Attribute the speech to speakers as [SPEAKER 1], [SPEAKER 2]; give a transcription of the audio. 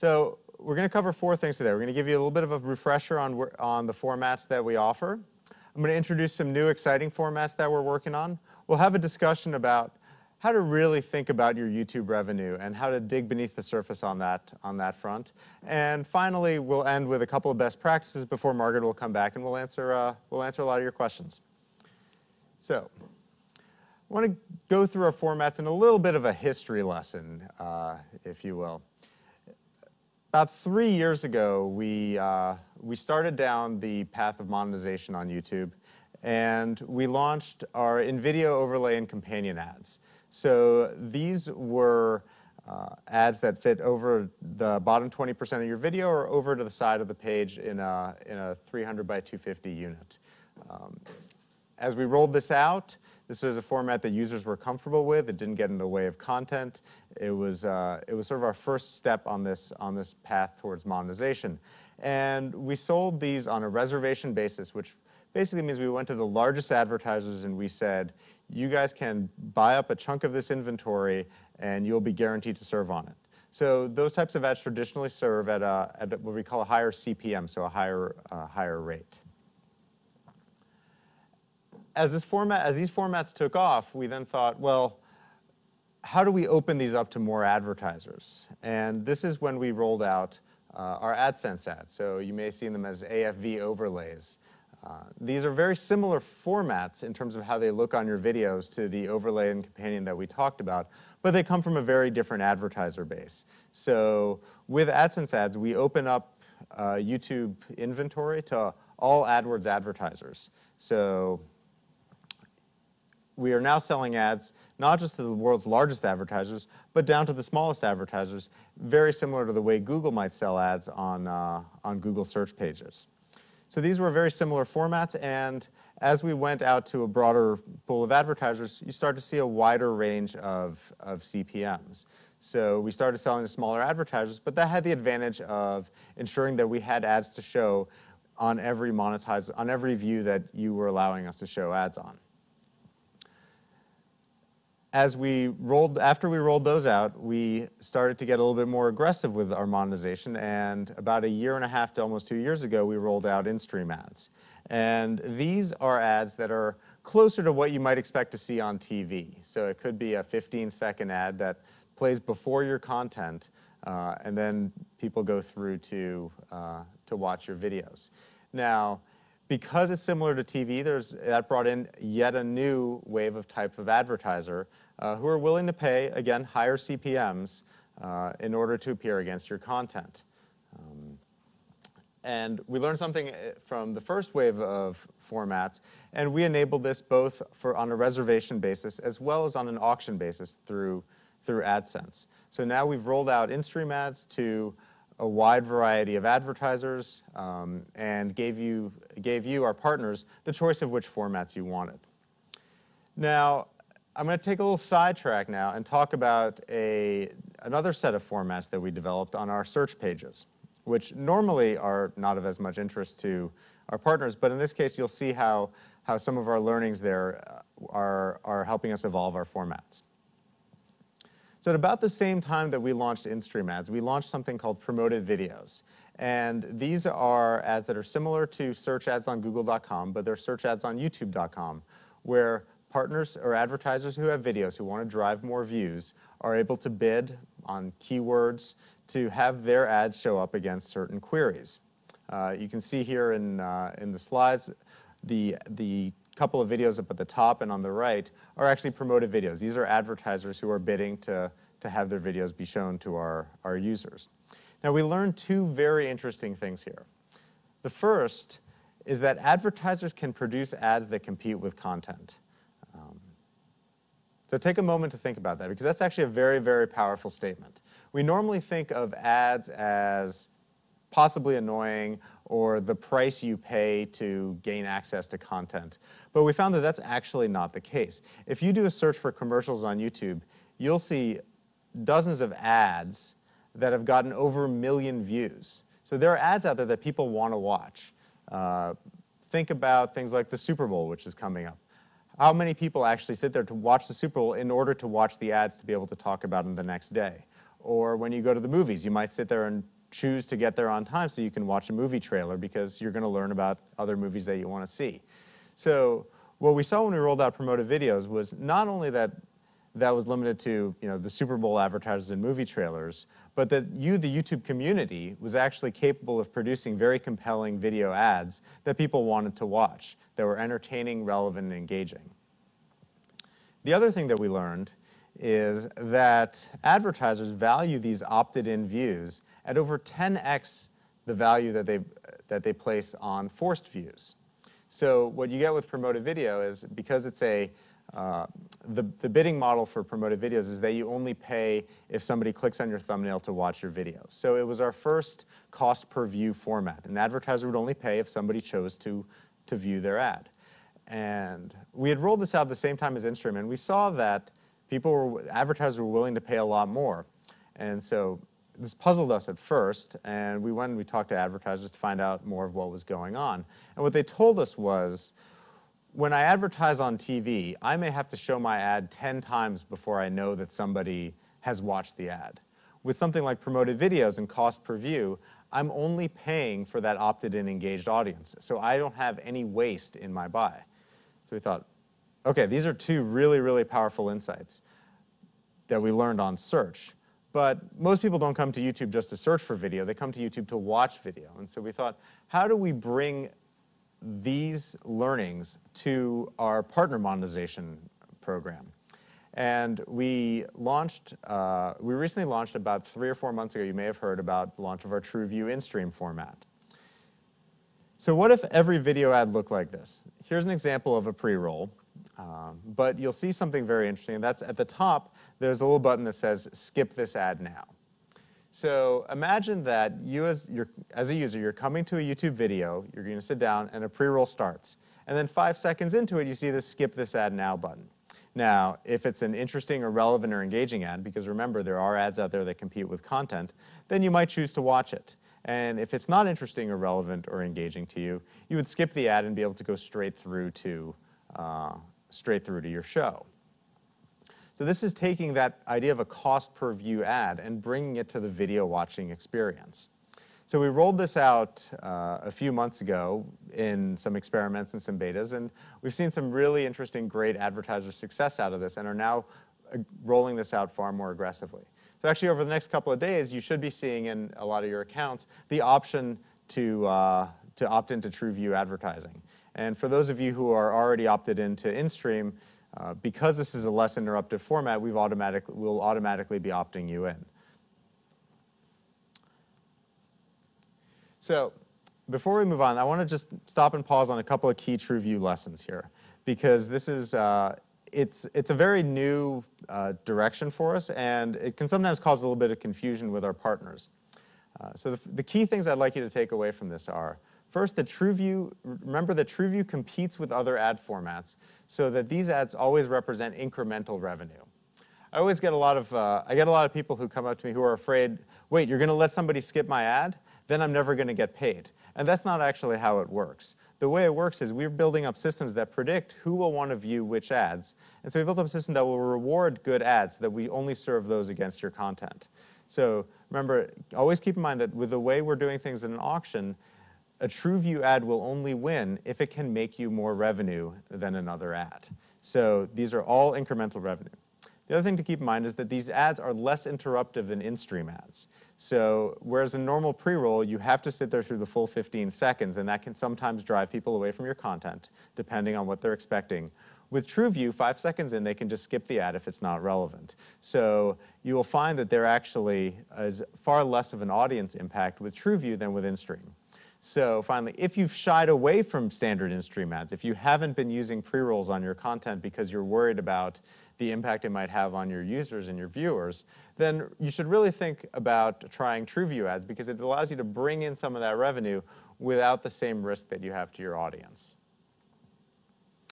[SPEAKER 1] So we're going to cover four things today. We're going to give you a little bit of a refresher on the formats that we offer. I'm going to introduce some new exciting formats that we're working on. We'll have a discussion about how to really think about your YouTube revenue and how to dig beneath the surface on that front. And finally, we'll end with a couple of best practices before Margaret will come back and we'll answer a lot of your questions. So I want to go through our formats in a little bit of a history lesson, if you will. About 3 years ago, we started down the path of monetization on YouTube, and we launched our in-video overlay and companion ads. So these were ads that fit over the bottom 20% of your video or over to the side of the page in a 300 by 250 unit. As we rolled this out, this was a format that users were comfortable with. It didn't get in the way of content. It was sort of our first step on this path towards monetization. And we sold these on a reservation basis, which basically means we went to the largest advertisers and we said, you guys can buy up a chunk of this inventory and you'll be guaranteed to serve on it. So those types of ads traditionally serve at what we call a higher CPM, so a higher rate. As these formats took off, we then thought, well, how do we open these up to more advertisers? And this is when we rolled out our AdSense ads. So you may have seen them as AFV overlays. These are very similar formats in terms of how they look on your videos to the overlay and companion that we talked about, but they come from a very different advertiser base. So with AdSense ads, we open up YouTube inventory to all AdWords advertisers. So we are now selling ads not just to the world's largest advertisers, but down to the smallest advertisers, very similar to the way Google might sell ads on Google search pages. So these were very similar formats, and as we went out to a broader pool of advertisers, you start to see a wider range of CPMs. So we started selling to smaller advertisers, but that had the advantage of ensuring that we had ads to show on every view that you were allowing us to show ads on. After we rolled those out, we started to get a little bit more aggressive with our monetization, and about 1.5 years to almost 2 years ago, we rolled out in-stream ads. And these are ads that are closer to what you might expect to see on TV. So it could be a 15-second ad that plays before your content, and then people go through to watch your videos. Now, because it's similar to TV, that brought in yet a new wave of type of advertiser who are willing to pay, again, higher CPMs in order to appear against your content. And we learned something from the first wave of formats, and we enabled this both on a reservation basis as well as on an auction basis through AdSense. So now we've rolled out in-stream ads to a wide variety of advertisers and gave you, our partners, the choice of which formats you wanted. Now, I'm going to take a little sidetrack now and talk about another set of formats that we developed on our search pages, which normally are not of as much interest to our partners, but in this case, you'll see how some of our learnings there are helping us evolve our formats. So at about the same time that we launched in-stream ads, we launched something called promoted videos. And these are ads that are similar to search ads on Google.com, but they're search ads on YouTube.com, where partners or advertisers who have videos who want to drive more views are able to bid on keywords to have their ads show up against certain queries. You can see here in the slides the couple of videos up at the top and on the right are actually promoted videos. These are advertisers who are bidding to have their videos be shown to our users. Now, we learned two very interesting things here. The first is that advertisers can produce ads that compete with content. So take a moment to think about that, because that's actually a very, very powerful statement. We normally think of ads as possibly annoying or the price you pay to gain access to content. But we found that that's actually not the case. If you do a search for commercials on YouTube, you'll see dozens of ads that have gotten over 1 million views. So there are ads out there that people want to watch. Think about things like the Super Bowl, which is coming up. How many people actually sit there to watch the Super Bowl in order to watch the ads to be able to talk about them the next day? Or when you go to the movies, you might sit there and choose to get there on time so you can watch a movie trailer because you're going to learn about other movies that you want to see. So what we saw when we rolled out promoted videos was not only that that was limited to the Super Bowl advertisers and movie trailers, but that you, the YouTube community, was actually capable of producing very compelling video ads that people wanted to watch, that were entertaining, relevant, and engaging. The other thing that we learned is that advertisers value these opted-in views at over 10x the value that they place on forced views. So what you get with promoted video is, because it's the bidding model for promoted videos is that you only pay if somebody clicks on your thumbnail to watch your video. So it was our first cost per view format. An advertiser would only pay if somebody chose to view their ad. And we had rolled this out at the same time as InStream, and we saw that advertisers were willing to pay a lot more. And so this puzzled us at first, and we went and we talked to advertisers to find out more of what was going on. And what they told us was, when I advertise on TV, I may have to show my ad 10 times before I know that somebody has watched the ad. With something like promoted videos and cost per view, I'm only paying for that opted-in engaged audience, so I don't have any waste in my buy. So we thought, okay, these are two really, really powerful insights that we learned on search. But most people don't come to YouTube just to search for video. They come to YouTube to watch video. And so we thought, how do we bring these learnings to our partner monetization program? And we recently launched about 3 or 4 months ago. You may have heard about the launch of our TrueView InStream format. So what if every video ad looked like this? Here's an example of a pre-roll. But you'll see something very interesting, and that's at the top, there's a little button that says, skip this ad now. So imagine that you, as a user, you're coming to a YouTube video, you're going to sit down, and a pre-roll starts. And then 5 seconds into it, you see the skip this ad now button. Now, if it's an interesting or relevant or engaging ad, because remember, there are ads out there that compete with content, then you might choose to watch it. And if it's not interesting or relevant or engaging to you, you would skip the ad and be able to go straight through to your show. So this is taking that idea of a cost per view ad and bringing it to the video watching experience. So we rolled this out a few months ago in some experiments and some betas, and we've seen some really interesting, great advertiser success out of this and are now rolling this out far more aggressively. So actually over the next couple of days, you should be seeing in a lot of your accounts the option to opt into TrueView advertising. And for those of you who are already opted into InStream, because this is a less interruptive format, we'll automatically be opting you in. So before we move on, I want to just stop and pause on a couple of key TrueView lessons here, because this is it's a very new direction for us, and it can sometimes cause a little bit of confusion with our partners. So the key things I'd like you to take away from this are, first, remember that TrueView competes with other ad formats so that these ads always represent incremental revenue. I get a lot of people who come up to me who are afraid, wait, you're going to let somebody skip my ad? Then I'm never going to get paid. And that's not actually how it works. The way it works is we're building up systems that predict who will want to view which ads. And so we built up a system that will reward good ads so that we only serve those against your content. So remember, always keep in mind that with the way we're doing things in an auction, a TrueView ad will only win if it can make you more revenue than another ad. So these are all incremental revenue. The other thing to keep in mind is that these ads are less interruptive than InStream ads. So whereas in normal pre-roll, you have to sit there through the full 15 seconds, and that can sometimes drive people away from your content, depending on what they're expecting. With TrueView, 5 seconds in, they can just skip the ad if it's not relevant. So you will find that there actually is far less of an audience impact with TrueView than with InStream. So finally, if you've shied away from standard InStream ads, if you haven't been using pre-rolls on your content because you're worried about the impact it might have on your users and your viewers, then you should really think about trying TrueView ads, because it allows you to bring in some of that revenue without the same risk that you have to your audience.